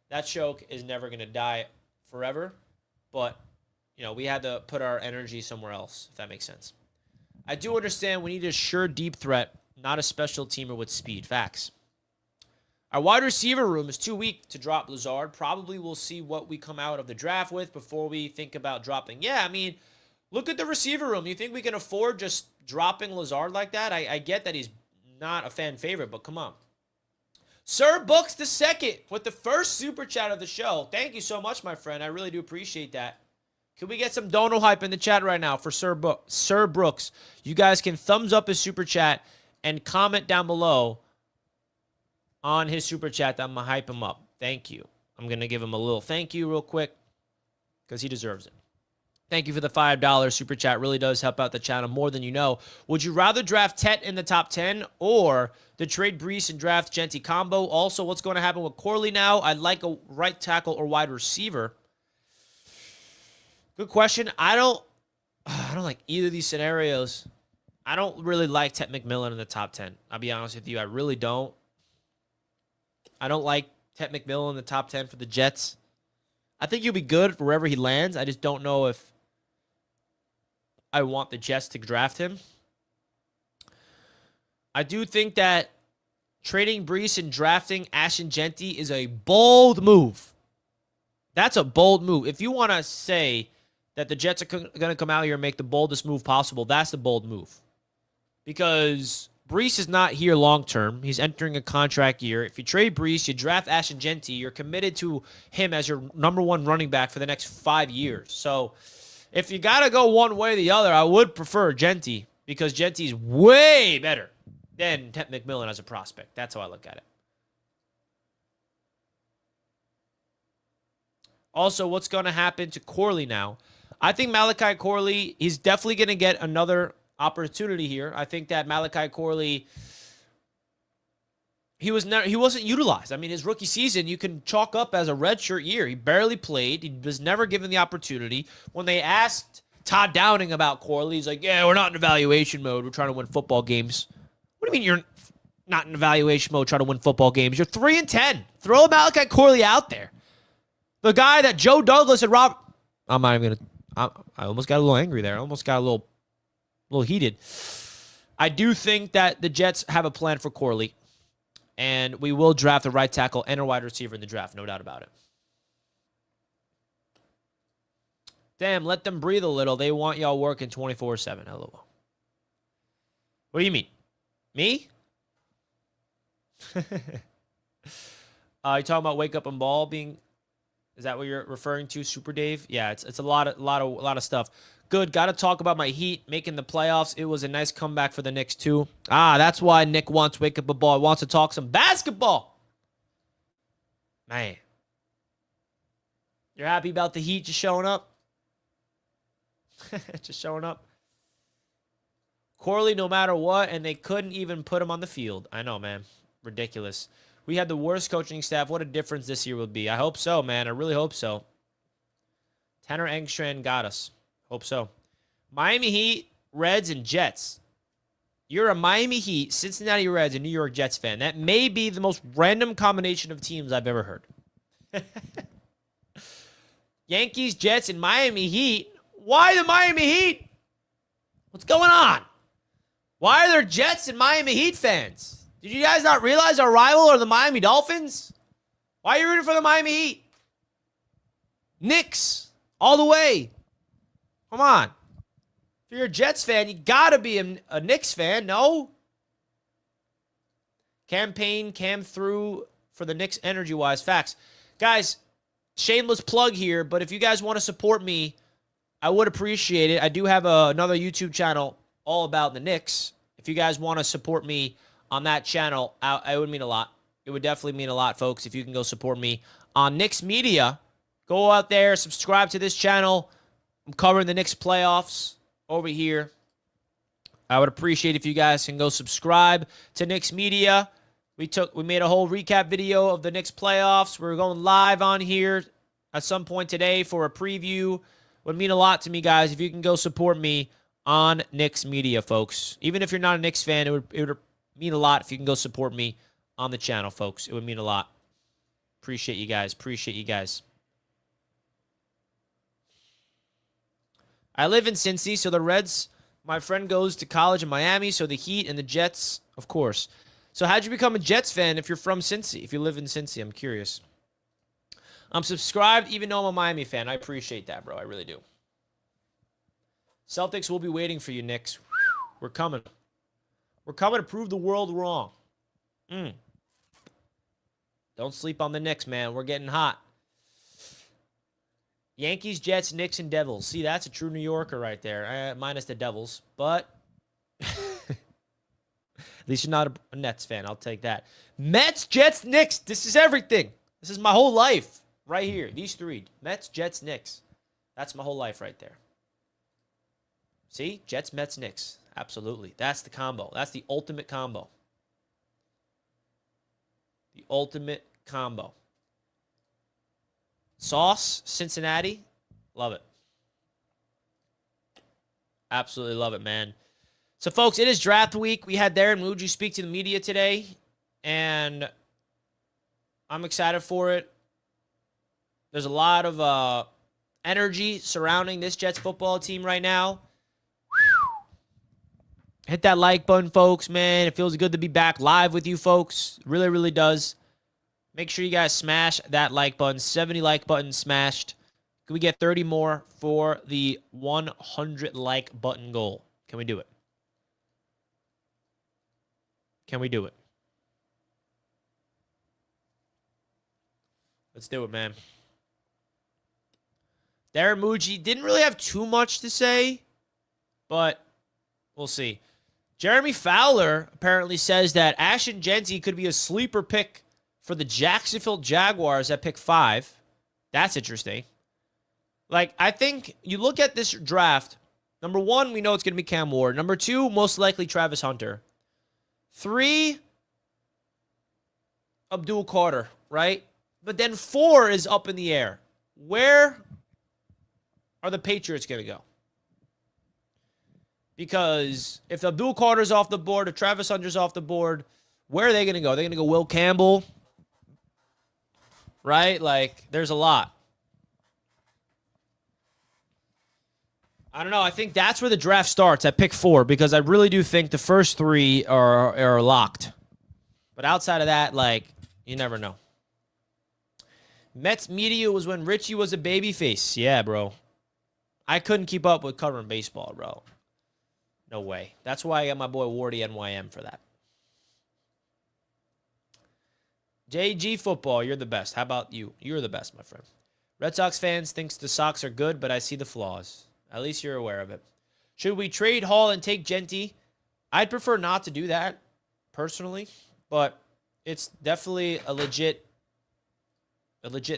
That show is never going to die forever, but, we had to put our energy somewhere else, if that makes sense. I do understand we need a sure deep threat, not a special teamer with speed. Facts. Our wide receiver room is too weak to drop Lazard. Probably we'll see what we come out of the draft with before we think about dropping. Yeah, look at the receiver room. You think we can afford just dropping Lazard like that? I get that he's not a fan favorite, but come on. Sir Books II with the first super chat of the show. Thank you so much, my friend. I really do appreciate that. Can we get some dono hype in the chat right now for Sir Brooks? You guys can thumbs up his super chat and comment down below on his super chat that I'm going to hype him up. Thank you. I'm going to give him a little thank you real quick because he deserves it. Thank you for the $5 super chat. Really does help out the channel more than you know. Would you rather draft Tet in the top 10 or the trade Brees and draft Genty combo? Also, what's going to happen with Corley now? I'd like a right tackle or wide receiver. Good question. I don't like either of these scenarios. I don't really like Tet McMillan in the top 10. I'll be honest with you. I really don't. I don't like Tet McMillan in the top 10 for the Jets. I think he'll be good wherever he lands. I just don't know if I want the Jets to draft him. I do think that trading Brees and drafting Ashton Genty is a bold move. That's a bold move. If you want to say that the Jets are going to come out here and make the boldest move possible, that's the bold move. Because Brees is not here long-term. He's entering a contract year. If you trade Brees, you draft Ashton Genty, you're committed to him as your number one running back for the next 5 years. So if you got to go one way or the other, I would prefer Genty because Genty's way better than Tet McMillan as a prospect. That's how I look at it. Also, what's going to happen to Corley now? I think Malachi Corley, he's definitely going to get another opportunity here. I think that Malachi Corley, he wasn't utilized. His rookie season, you can chalk up as a redshirt year. He barely played. He was never given the opportunity. When they asked Todd Downing about Corley, he's like, yeah, we're not in evaluation mode. We're trying to win football games. What do you mean you're not in evaluation mode trying to win football games? You're 3-10. Throw Malachi Corley out there. The guy that Joe Douglas and Rob... I'm not even going to... I almost got a little angry there. I almost got a little heated. I do think that the Jets have a plan for Corley, and we will draft a right tackle and a wide receiver in the draft, no doubt about it. Damn, let them breathe a little. They want y'all working 24/7. LOL. What do you mean? Me? You talking about Wake Up and Ball being... Is that what you're referring to, Super Dave? Yeah, it's a lot of stuff. Good. Got to talk about my Heat making the playoffs. It was a nice comeback for the Knicks too. That's why Nick wants Wake Up a Ball. Wants to talk some basketball. Man, you're happy about the Heat just showing up? Just showing up. Corley, no matter what, and they couldn't even put him on the field. I know, man. Ridiculous. We had the worst coaching staff. What a difference this year will be. I hope so, man. I really hope so. Tanner Engstrand got us. Hope so. Miami Heat, Reds, and Jets. You're a Miami Heat, Cincinnati Reds, and New York Jets fan. That may be the most random combination of teams I've ever heard. Yankees, Jets, and Miami Heat. Why the Miami Heat? What's going on? Why are there Jets and Miami Heat fans? Did you guys not realize our rival are the Miami Dolphins? Why are you rooting for the Miami Heat? Knicks, all the way. Come on. If you're a Jets fan, you got to be a Knicks fan, no? Campaign came through for the Knicks energy-wise. Facts. Guys, shameless plug here, but if you guys want to support me, I would appreciate it. I do have another YouTube channel all about the Knicks. If you guys want to support me on that channel, it would mean a lot. It would definitely mean a lot, folks, if you can go support me on Knicks Media. Go out there, subscribe to this channel. I'm covering the Knicks playoffs over here. I would appreciate if you guys can go subscribe to Knicks Media. We made a whole recap video of the Knicks playoffs. We're going live on here at some point today for a preview. Would mean a lot to me, guys, if you can go support me on Knicks Media, folks. Even if you're not a Knicks fan, it would mean a lot if you can go support me on the channel, folks. It would mean a lot. Appreciate you guys. Appreciate you guys. I live in Cincy, so the Reds, my friend goes to college in Miami, so the Heat and the Jets, of course. So how'd you become a Jets fan if you're from Cincy, if you live in Cincy? I'm curious. I'm subscribed even though I'm a Miami fan. I appreciate that, bro. I really do. Celtics will be waiting for you, Knicks. We're coming. We're coming to prove the world wrong. Don't sleep on the Knicks, man. We're getting hot. Yankees, Jets, Knicks, and Devils. See, that's a true New Yorker right there. Minus the Devils. But at least you're not a Nets fan. I'll take that. Mets, Jets, Knicks. This is everything. This is my whole life right here. These three. Mets, Jets, Knicks. That's my whole life right there. See? Jets, Mets, Knicks. Absolutely. That's the combo. That's the ultimate combo. The ultimate combo. Sauce, Cincinnati. Love it. Absolutely love it, man. So, folks, it is draft week. We had Darren Mougey speak to the media today, and I'm excited for it. There's a lot of energy surrounding this Jets football team right now. Hit that like button, folks, man. It feels good to be back live with you, folks. It really, really does. Make sure you guys smash that like button. 70 like buttons smashed. Can we get 30 more for the 100 like button goal? Can we do it? Can we do it? Let's do it, man. Darren Mougey didn't really have too much to say, but we'll see. Jeremy Fowler apparently says that Ashton Jeanty could be a sleeper pick for the Jacksonville Jaguars at pick 5. That's interesting. Like, I think you look at this draft, number 1, we know it's going to be Cam Ward. Number 2, most likely Travis Hunter. 3, Abdul Carter, right? But then 4 is up in the air. Where are the Patriots going to go? Because if Abdul Carter's off the board, if Travis Hunter's off the board, where are they going to go? Are they going to go Will Campbell? Right? Like, there's a lot. I don't know. I think that's where the draft starts, at pick 4, because I really do think the first 3 are locked. But outside of that, like, you never know. Mets media was when Richie was a babyface. Yeah, bro. I couldn't keep up with covering baseball, bro. No way. That's why I got my boy Wardy NYM for that. JG Football, you're the best. How about you? You're the best, my friend. Red Sox fans thinks the Sox are good, but I see the flaws. At least you're aware of it. Should we trade Hall and take Jeanty? I'd prefer not to do that, personally, but it's definitely a legit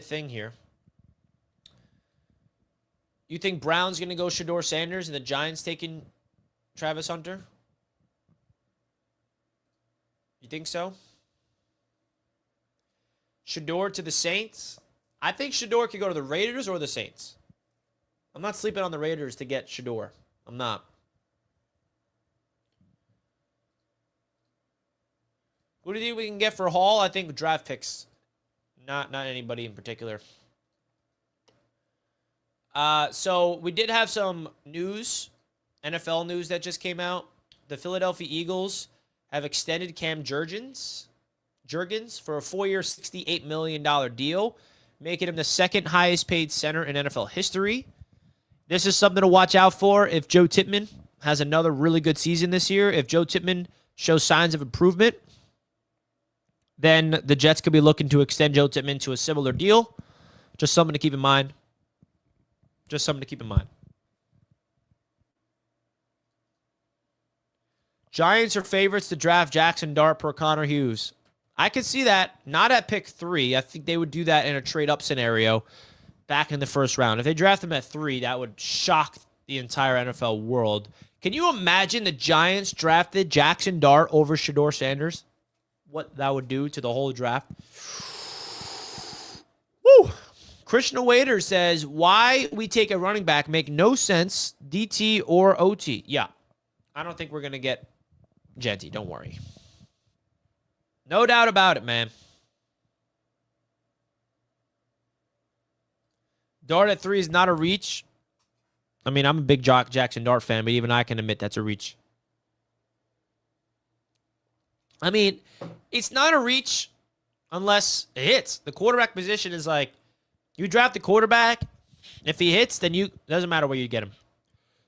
thing here. You think Brown's going to go Shedeur Sanders and the Giants taking Travis Hunter? You think so? Shedeur to the Saints? I think Shedeur could go to the Raiders or the Saints. I'm not sleeping on the Raiders to get Shedeur. I'm not. Who do you think we can get for Hall? I think draft picks. Not anybody in particular. So we did have some news, NFL news that just came out. The Philadelphia Eagles have extended Cam Jurgens for a 4-year, $68 million deal, making him the second highest paid center in NFL history. This is something to watch out for if Joe Tippmann has another really good season this year. If Joe Tippmann shows signs of improvement, then the Jets could be looking to extend Joe Tippmann to a similar deal. Just something to keep in mind. Giants are favorites to draft Jackson Dart per Connor Hughes. I could see that. Not at pick 3. I think they would do that in a trade-up scenario back in the first round. If they draft him at 3, that would shock the entire NFL world. Can you imagine the Giants drafted Jackson Dart over Shedeur Sanders? What that would do to the whole draft. Woo! Krishna Wader says, why we take a running back make no sense, DT or OT. Yeah, I don't think we're going to get Genty. Don't worry. No doubt about it, man. Dart at 3 is not a reach. I mean, I'm a big Jackson Dart fan, but even I can admit that's a reach. I mean, it's not a reach unless it hits. The quarterback position is like, you draft the quarterback. If he hits, then doesn't matter where you get him.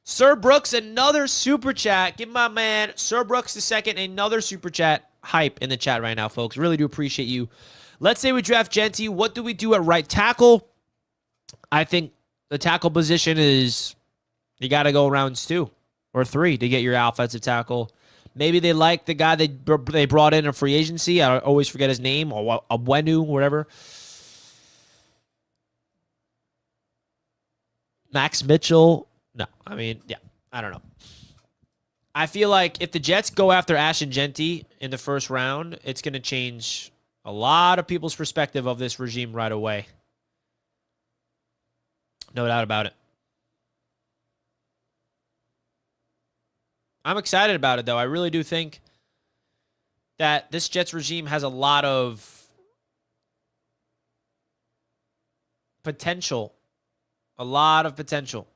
Sir Brooks, another super chat. Give my man, Sir Brooks II, another super chat. Hype in the chat right now, folks. Really do appreciate you. Let's say we draft Genty. What do we do at right tackle? I think the tackle position is, you got to go rounds 2 or 3 to get your offensive tackle. Maybe they like the guy they brought in free agency. I always forget his name, or Abwenu, whatever. Max Mitchell. No, I mean, yeah, I don't know. I feel like if the Jets go after Ashton Genty in the first round, it's going to change a lot of people's perspective of this regime right away. No doubt about it. I'm excited about it, though. I really do think that this Jets regime has a lot of potential. A lot of potential.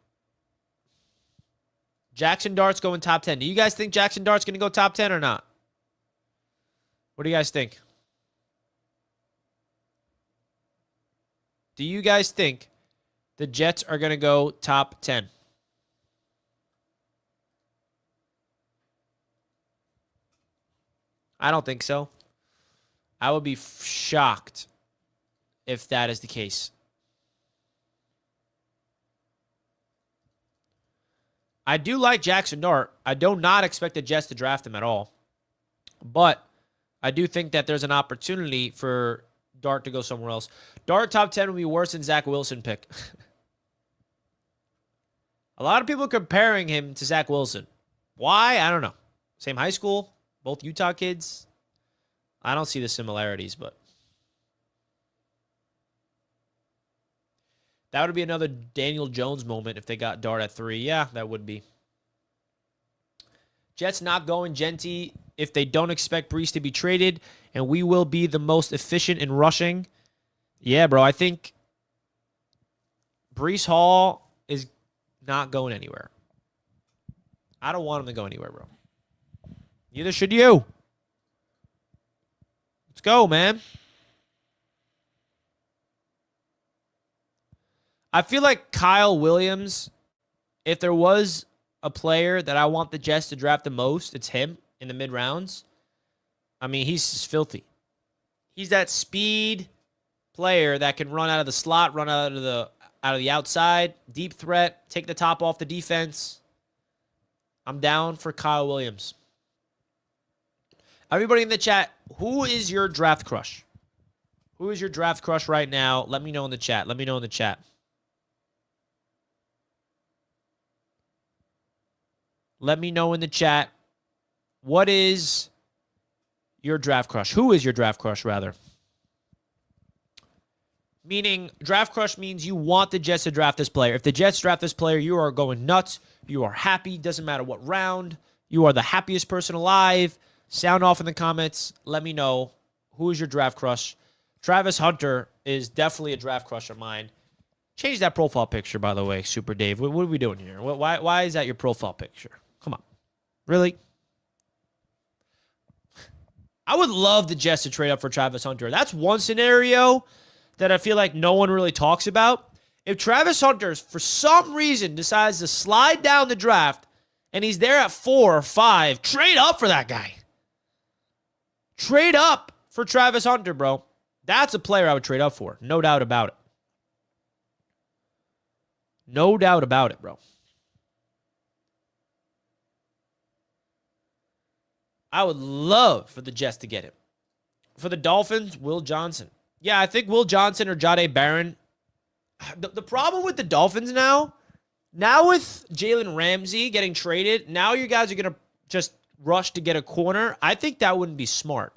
Jackson Dart's going top 10. Do you guys think Jackson Dart's going to go top 10 or not? What do you guys think? Do you guys think the Jets are going to go top 10? I don't think so. I would be shocked if that is the case. I do like Jackson Dart. I do not expect the Jets to draft him at all. But I do think that there's an opportunity for Dart to go somewhere else. Dart top 10 would be worse than Zach Wilson pick. A lot of people comparing him to Zach Wilson. Why? I don't know. Same high school, both Utah kids. I don't see the similarities, but that would be another Daniel Jones moment if they got Dart at 3. Yeah, that would be. Jets not going Genty if they don't expect Brees to be traded, and we will be the most efficient in rushing. Yeah, bro, I think Brees Hall is not going anywhere. I don't want him to go anywhere, bro. Neither should you. Let's go, man. I feel like Kyle Williams, if there was a player that I want the Jets to draft the most, it's him in the mid-rounds. I mean, he's just filthy. He's that speed player that can run out of the slot, run out of the outside, deep threat, take the top off the defense. I'm down for Kyle Williams. Everybody in the chat, who is your draft crush? Who is your draft crush right now? Let me know in the chat. Let me know in the chat. Let me know in the chat. What is your draft crush? Who is your draft crush, rather? Meaning, draft crush means you want the Jets to draft this player. If the Jets draft this player, you are going nuts. You are happy. Doesn't matter what round. You are the happiest person alive. Sound off in the comments. Let me know. Who is your draft crush? Travis Hunter is definitely a draft crush of mine. Change that profile picture, by the way, Super Dave. What are we doing here? Why is that your profile picture? Come on. Really? I would love the Jets to trade up for Travis Hunter. That's one scenario that I feel like no one really talks about. If Travis Hunter, for some reason, decides to slide down the draft and he's there at 4 or 5, trade up for that guy. Trade up for Travis Hunter, bro. That's a player I would trade up for. No doubt about it. No doubt about it, bro. I would love for the Jets to get him. For the Dolphins, Will Johnson. Yeah, I think Will Johnson or Jahdae Barron. The problem with the Dolphins now with Jalen Ramsey getting traded, now you guys are going to just rush to get a corner. I think that wouldn't be smart.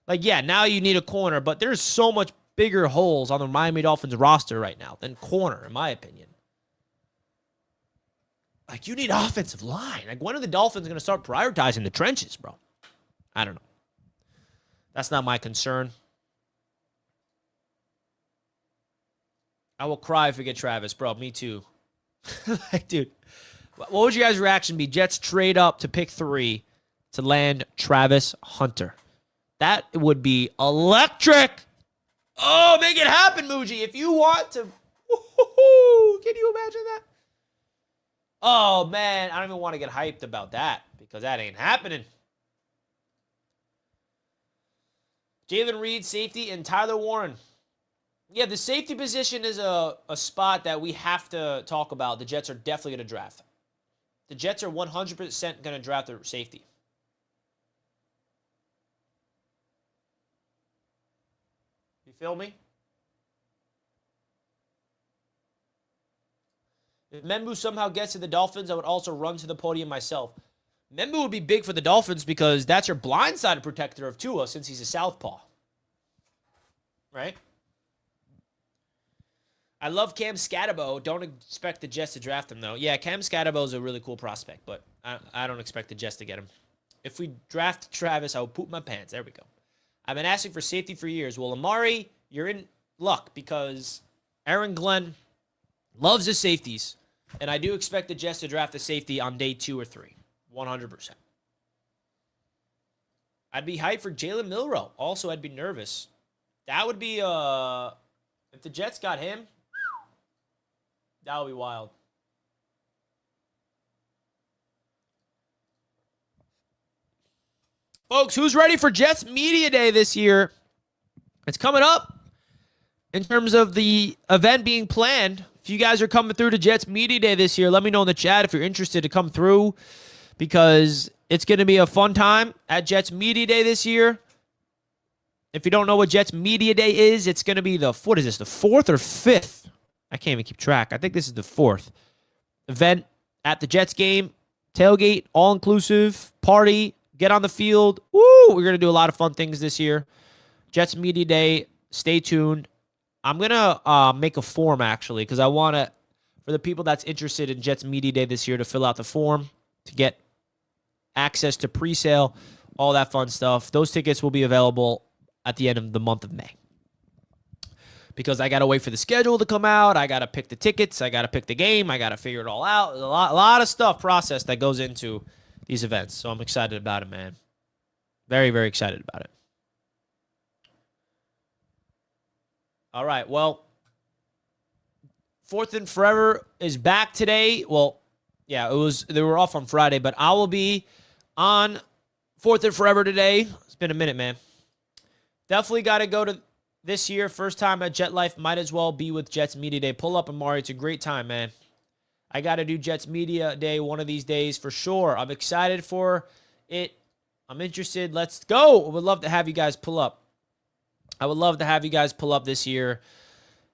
Like, yeah, now you need a corner, but there's so much bigger holes on the Miami Dolphins roster right now than corner, in my opinion. Like, you need offensive line. Like, when are the Dolphins going to start prioritizing the trenches, bro? I don't know. That's not my concern. I will cry if we get Travis, bro. Me too. Like, dude, what would your guys' reaction be? Jets trade up to pick 3 to land Travis Hunter. That would be electric. Oh, make it happen, Mougey. If you want to. Can you imagine that? Oh, man. I don't even want to get hyped about that because that ain't happening. Jalen Reed, safety, and Tyler Warren. Yeah, the safety position is a spot that we have to talk about. The Jets are definitely going to draft. The Jets are 100% going to draft their safety. You feel me? If Membu somehow gets to the Dolphins, I would also run to the podium myself. Membu would be big for the Dolphins because that's your blindside protector of Tua since he's a southpaw. Right? I love Cam Scatterbo. Don't expect the Jets to draft him, though. Yeah, Cam Scatterbo is a really cool prospect, but I don't expect the Jets to get him. If we draft Travis, I will poop my pants. There we go. I've been asking for safety for years. Well, Amari, you're in luck because Aaron Glenn loves his safeties, and I do expect the Jets to draft a safety on day 2 or 3. 100%. I'd be hyped for Jalen Milroe. Also, I'd be nervous. That would be, if the Jets got him, that would be wild. Folks, who's ready for Jets Media Day this year? It's coming up in terms of the event being planned. If you guys are coming through to Jets Media Day this year, let me know in the chat if you're interested to come through because it's going to be a fun time at Jets Media Day this year. If you don't know what Jets Media Day is, it's going to be the 4th or 5th? I can't even keep track. I think this is the 4th event at the Jets game. Tailgate, all-inclusive, party, get on the field. Woo! We're going to do a lot of fun things this year. Jets Media Day, stay tuned. I'm going to make a form, actually, because I want to, for the people that's interested in Jets Media Day this year, to fill out the form to get access to pre-sale, all that fun stuff. Those tickets will be available at the end of the month of May. Because I got to wait for the schedule to come out. I got to pick the tickets. I got to pick the game. I got to figure it all out. There's a lot of stuff process that goes into these events. So I'm excited about it, man. Very, very excited about it. All right, well, 4th and Forever is back today. Well, yeah, they were off on Friday, but I will be on 4th and Forever today. It's been a minute, man. Definitely got to go to this year. First time at Jet Life. Might as well be with Jets Media Day. Pull up, Amari. It's a great time, man. I got to do Jets Media Day one of these days for sure. I'm excited for it. I'm interested. Let's go. I would love to have you guys pull up. I would love to have you guys pull up this year.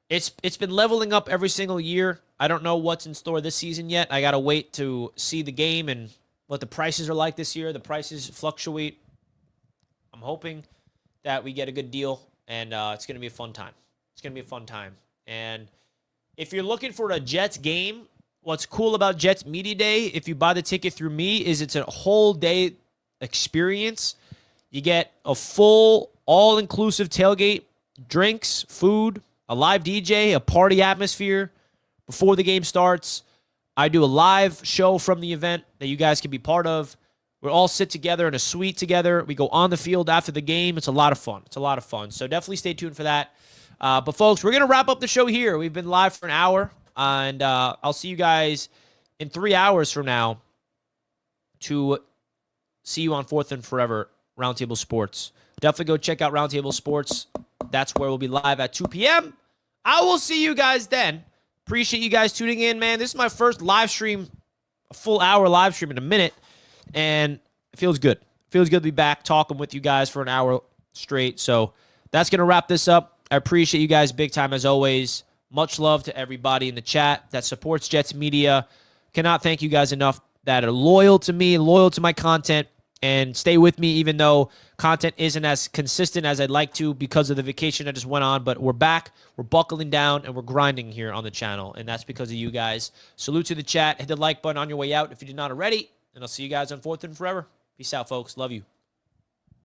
It's been leveling up every single year. I don't know what's in store this season yet. I got to wait to see the game and what the prices are like this year. The prices fluctuate. I'm hoping that we get a good deal, and it's going to be a fun time. It's going to be a fun time. And if you're looking for a Jets game, what's cool about Jets Media Day, if you buy the ticket through me, is it's a whole day experience. You get a full, all-inclusive tailgate, drinks, food, a live DJ, a party atmosphere, before the game starts. I do a live show from the event that you guys can be part of. We all sit together in a suite together. We go on the field after the game. It's a lot of fun. So definitely stay tuned for that. But, folks, we're going to wrap up the show here. We've been live for an hour, and I'll see you guys in 3 hours from now to see you on Fourth and Forever, Roundtable Sports. Definitely go check out Roundtable Sports. That's where we'll be live at 2 p.m. I will see you guys then. Appreciate you guys tuning in, man. This is my first live stream, a full hour live stream in a minute, and it feels good. It feels good to be back talking with you guys for an hour straight. So that's going to wrap this up. I appreciate you guys big time as always. Much love to everybody in the chat that supports Jets Media. Cannot thank you guys enough that are loyal to me, loyal to my content, and stay with me even though content isn't as consistent as I'd like to because of the vacation I just went on. But we're back, we're buckling down, and we're grinding here on the channel, and that's because of you guys. Salute to the chat. Hit the like button on your way out if you did not already, and I'll see you guys on Fourth and Forever. Peace out, folks. Love you.